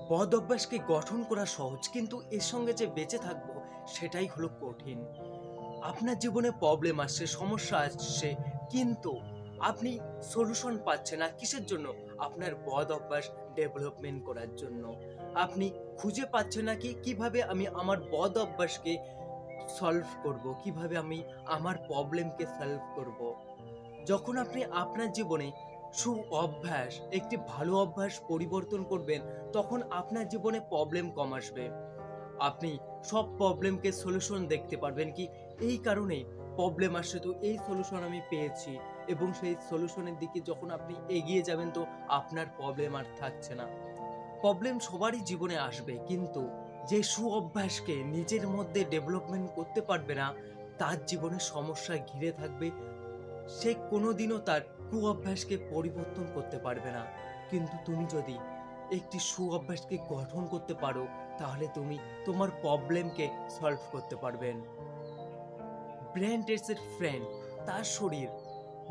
বদ অভ্যাসকে গঠন করা সহজ, কিন্তু এর সঙ্গে যে বেঁচে থাকবো সেটাই হলো কঠিন। আপনার জীবনে প্রবলেম আসছে, সমস্যা আসছে, কিন্তু আপনি সলিউশন পাচ্ছেন না। কিসের জন্য? আপনার বদ অভ্যাস ডেভেলপমেন্ট করার জন্য। আপনি খুঁজে পাচ্ছেন না কি কিভাবে আমি আমার বদ অভ্যাসকে সলভ করব, কিভাবে আমি আমার প্রবলেমকে সলভ করব। যখন আপনি আপনার জীবনে অভ্যাস একটি ভালো অভ্যাস পরিবর্তন করবেন, তখন আপনার জীবনে প্রবলেম কম আসবে। আপনি সব প্রবলেমকে সলিউশন দেখতে পারবেন কি এই কারণেই প্রবলেম আসছে, তো এই সলিউশন আমি পেয়েছি, এবং সেই সলিউশনের দিকে যখন আপনি এগিয়ে যাবেন তো আপনার প্রবলেম আর থাকছে না। প্রবলেম সবারই জীবনে আসবে, কিন্তু যে অভ্যাসকে নিজের মধ্যে ডেভেলপমেন্ট করতে পারবে না, তার জীবনে সমস্যা ঘিরে থাকবে। সে কোনোদিনও তার অভ্যাসকে পরিবর্তন করতে পারবে না। কিন্তু তুমি যদি একটি অভ্যাসকে গঠন করতে পারো, তাহলে তুমি তোমার প্রবলেমকে সলভ করতে পারবেন। ব্রেন টেস্টের ফ্রেন্ড, তার শরীর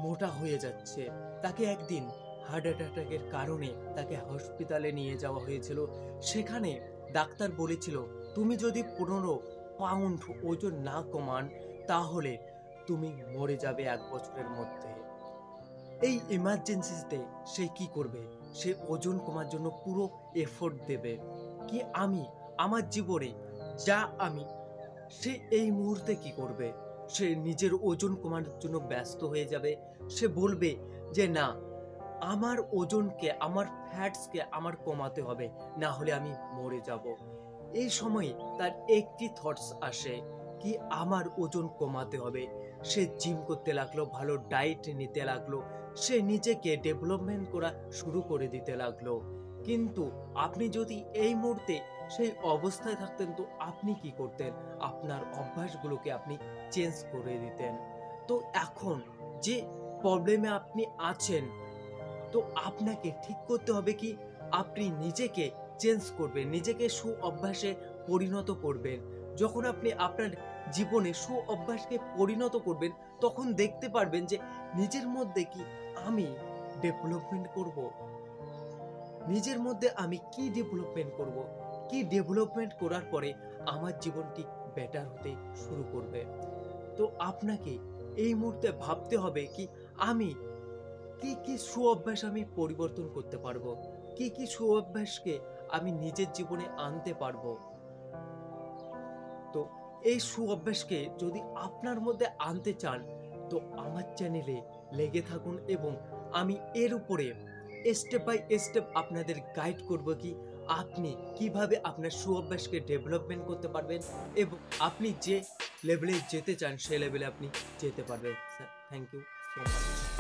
মোটা হয়ে যাচ্ছে। তাকে একদিন হার্ট অ্যাটাকের কারণে তাকে হসপিটালে নিয়ে যাওয়া হয়েছিল। সেখানে ডাক্তার বলেছিল, তুমি যদি 15 পাউন্ড ওজন না কমান, তাহলে তুমি মরে যাবে 1 বছরের মধ্যে। এই ইমার্জেন্সিতে সে কি করবে? সে ওজন কমার জন্য পুরো এফোর্ট দেবে। কি আমি আমার জীবনে যা আমি সে এই মুহূর্তে কি করবে? সে নিজের ওজন কমানোর জন্য ব্যস্ত হয়ে যাবে। সে বলবে যে না, আমার ওজনকে, আমার ফ্যাটসকে আমার কমাতে হবে, না হলে আমি মরে যাব। এই সময় তার একটি থটস আসে কি আমার ওজন কমাতে হবে। সে জিম করতে লাগলো, ভালো ডায়েট নিতে লাগলো, সে নিজেকে ডেভেলপমেন্ট করা শুরু করে দিতে লাগলো। কিন্তু আপনি যদি এই মুহূর্তে সেই অবস্থায় থাকতেন, তো আপনি কি করতেন? আপনার অভ্যাসগুলোকে আপনি চেঞ্জ করে দিতেন। তো এখন যে প্রবলেমে আপনি আছেন, তো আপনাকে ঠিক করতে হবে কি আপনি নিজেকে চেঞ্জ করবেন, নিজেকে অভ্যাসে পরিণত করবেন। যখন আপনি আপনার জীবনে অভ্যাসকে পরিণত করবেন, তখন দেখতে পারবেন যে নিজের মধ্যে কি আমি ডেভেলপমেন্ট করব, নিজের মধ্যে আমি কি ডেভেলপমেন্ট করব, কি ডেভেলপমেন্ট করার পরে আমার জীবনটি বেটার হতে শুরু করবে। তো আপনাকে এই মুহূর্তে ভাবতে হবে কি আমি কি অভ্যাস আমি পরিবর্তন করতে পারবো, কি অভ্যাসকে আমি নিজের জীবনে আনতে পারবো। তো এই অভ্যাসকে যদি আপনার মধ্যে আনতে চান, তো আমার চ্যানেলে লেগে থাকুন, এবং আমি এর উপরে স্টেপ বাই স্টেপ আপনাদের গাইড করব কি আপনি কিভাবে আপনার অভ্যাসকে ডেভেলপমেন্ট করতে পারবেন, এবং আপনি যে লেভেলে যেতে চান সে লেভেলে আপনি যেতে পারবেন। Thank you so much.